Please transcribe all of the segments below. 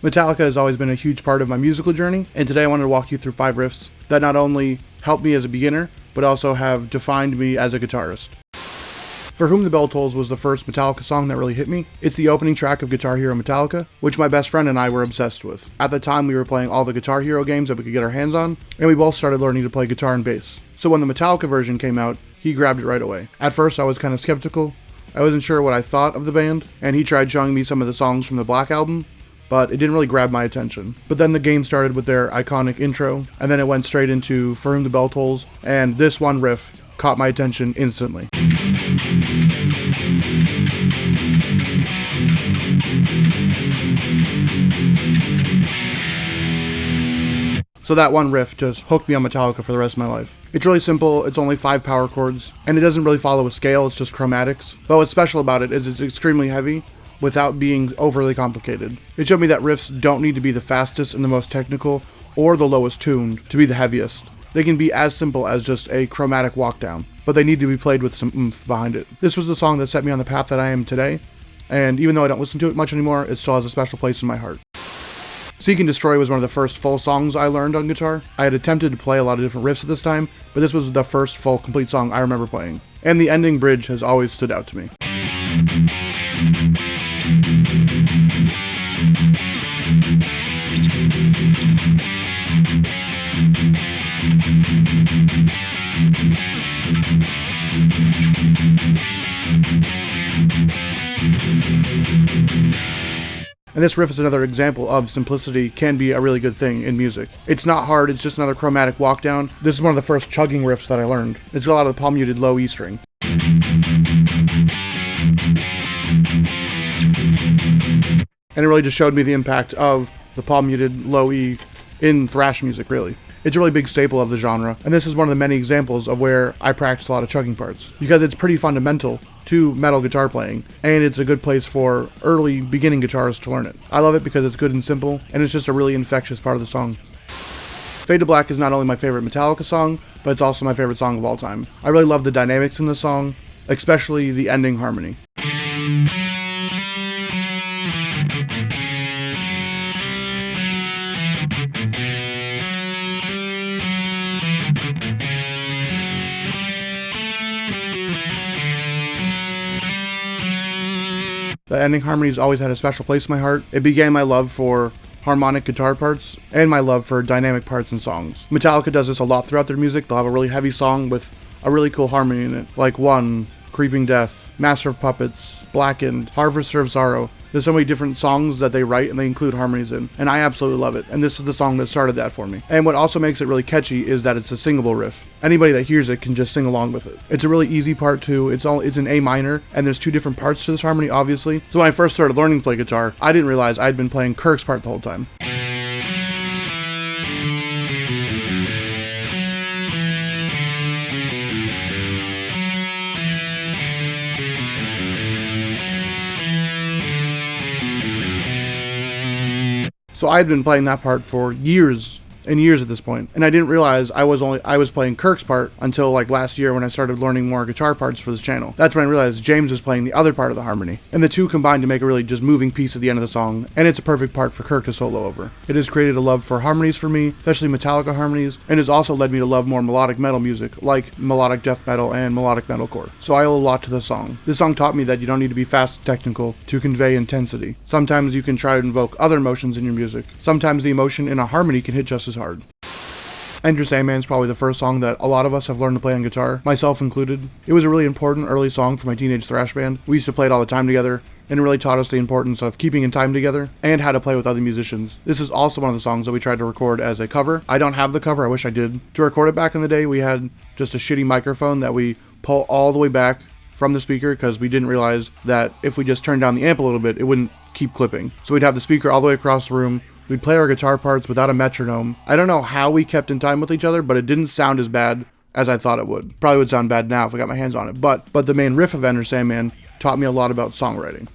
Metallica has always been a huge part of my musical journey, and today I wanted to walk you through 5 riffs that not only helped me as a beginner, but also have defined me as a guitarist. For Whom the Bell Tolls was the first Metallica song that really hit me. It's the opening track of Guitar Hero Metallica, which my best friend and I were obsessed with. At the time, we were playing all the Guitar Hero games that we could get our hands on, and we both started learning to play guitar and bass. So when the Metallica version came out, he grabbed it right away. At first, I was kind of skeptical. I wasn't sure what I thought of the band, and he tried showing me some of the songs from the Black Album, but it didn't really grab my attention. But then the game started with their iconic intro, and then it went straight into For Whom the Bell Tolls, and this one riff caught my attention instantly. So that one riff just hooked me on Metallica for the rest of my life. It's really simple, it's only 5 power chords, and it doesn't really follow a scale, it's just chromatics. But what's special about it is it's extremely heavy without being overly complicated. It showed me that riffs don't need to be the fastest and the most technical, or the lowest tuned, to be the heaviest. They can be as simple as just a chromatic walk down, but they need to be played with some oomph behind it. This was the song that set me on the path that I am today, and even though I don't listen to it much anymore, it still has a special place in my heart. Seek and Destroy was one of the first full songs I learned on guitar. I had attempted to play a lot of different riffs at this time, but this was the first full complete song I remember playing. And the ending bridge has always stood out to me. And this riff is another example of simplicity can be a really good thing in music. It's not hard, it's just another chromatic walk down. This is one of the first chugging riffs that I learned. It's got a lot of the palm muted low E string. And it really just showed me the impact of the palm muted low E in thrash music, really. It's a really big staple of the genre, and this is one of the many examples of where I practice a lot of chugging parts, because it's pretty fundamental to metal guitar playing, and it's a good place for early beginning guitarists to learn it. I love it because it's good and simple, and it's just a really infectious part of the song. Fade to Black is not only my favorite Metallica song, but it's also my favorite song of all time. I really love the dynamics in the song, especially the ending harmony. The ending harmonies always had a special place in my heart. It began my love for harmonic guitar parts and my love for dynamic parts in songs. Metallica does this a lot throughout their music. They'll have a really heavy song with a really cool harmony in it, like One, Creeping Death, Master of Puppets, Blackened, Harvester of Sorrow. There's so many different songs that they write and they include harmonies in, and I absolutely love it, and this is the song that started that for me. And what also makes it really catchy is that it's a singable riff. Anybody that hears it can just sing along with it. It's a really easy part too. It's in A minor, and there's 2 different parts to this harmony, obviously. So when I first started learning to play guitar, I didn't realize I'd been playing Kirk's part the whole time. So I had been playing that part for years and years at this point, and I didn't realize I was playing Kirk's part until like last year when I started learning more guitar parts for this channel. That's when I realized James was playing the other part of the harmony, and the 2 combined to make a really just moving piece at the end of the song, and it's a perfect part for Kirk to solo over. It has created a love for harmonies for me, especially Metallica harmonies, and has also led me to love more melodic metal music, like melodic death metal and melodic metalcore. So I owe a lot to this song. This song taught me that you don't need to be fast and technical to convey intensity. Sometimes you can try to invoke other emotions in your music. Sometimes the emotion in a harmony can hit just as hard. Enter Sandman is probably the first song that a lot of us have learned to play on guitar, myself included. It was a really important early song for my teenage thrash band. We used to play it all the time together, and it really taught us the importance of keeping in time together and how to play with other musicians. This is also one of the songs that we tried to record as a cover. I don't have the cover, I wish I did. To record it back in the day, we had just a shitty microphone that we pull all the way back from the speaker because we didn't realize that if we just turned down the amp a little bit, it wouldn't keep clipping. So we'd have the speaker all the way across the room. We'd play our guitar parts without a metronome. I don't know how we kept in time with each other, but it didn't sound as bad as I thought it would. Probably would sound bad now if I got my hands on it, but the main riff of Enter Sandman taught me a lot about songwriting.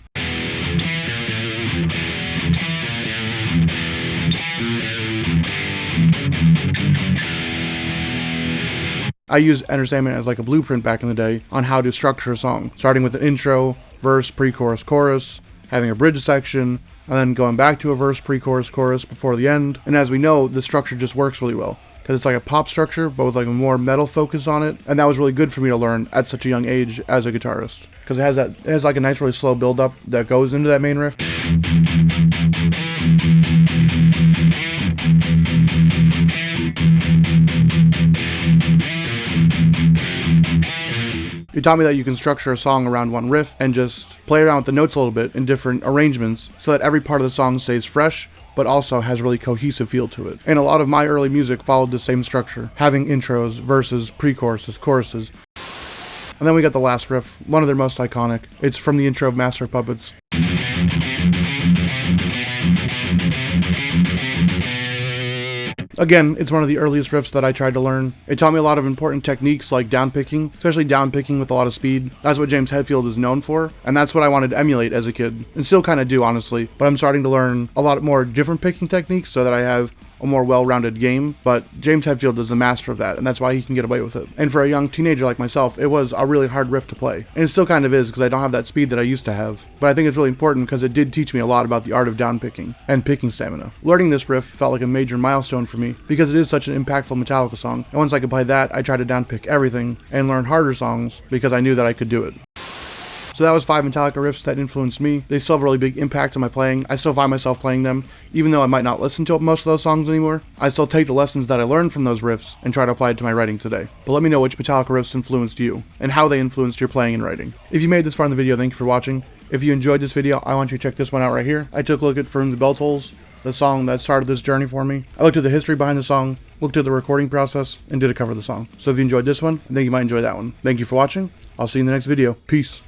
I used Enter Sandman as like a blueprint back in the day on how to structure a song, starting with an intro, verse, pre-chorus, chorus, having a bridge section, and then going back to a verse, pre-chorus, chorus before the end. And as we know, the structure just works really well, because it's like a pop structure, but with like a more metal focus on it. And that was really good for me to learn at such a young age as a guitarist, because it has like a nice, really slow build up that goes into that main riff. It taught me that you can structure a song around one riff and just play around with the notes a little bit in different arrangements so that every part of the song stays fresh, but also has a really cohesive feel to it. And a lot of my early music followed the same structure, having intros, verses, pre-choruses, choruses. And then we got the last riff, one of their most iconic. It's from the intro of Master of Puppets. Again, it's one of the earliest riffs that I tried to learn. It taught me a lot of important techniques like downpicking, especially downpicking with a lot of speed. That's what James Hetfield is known for, and that's what I wanted to emulate as a kid, and still kind of do, honestly. But I'm starting to learn a lot more different picking techniques so that I have a more well-rounded game, but James Hetfield is the master of that, and that's why he can get away with it. And for a young teenager like myself, it was a really hard riff to play. And it still kind of is, because I don't have that speed that I used to have. But I think it's really important because it did teach me a lot about the art of downpicking and picking stamina. Learning this riff felt like a major milestone for me, because it is such an impactful Metallica song, and once I could play that, I tried to downpick everything and learn harder songs because I knew that I could do it. So that was 5 Metallica riffs that influenced me. They still have a really big impact on my playing. I still find myself playing them, even though I might not listen to most of those songs anymore. I still take the lessons that I learned from those riffs and try to apply it to my writing today. But let me know which Metallica riffs influenced you, and how they influenced your playing and writing. If you made this far in the video, thank you for watching. If you enjoyed this video, I want you to check this one out right here. I took a look at From the Bell Tolls, the song that started this journey for me. I looked at the history behind the song, looked at the recording process, and did a cover of the song. So if you enjoyed this one, I think you might enjoy that one. Thank you for watching. I'll see you in the next video. Peace.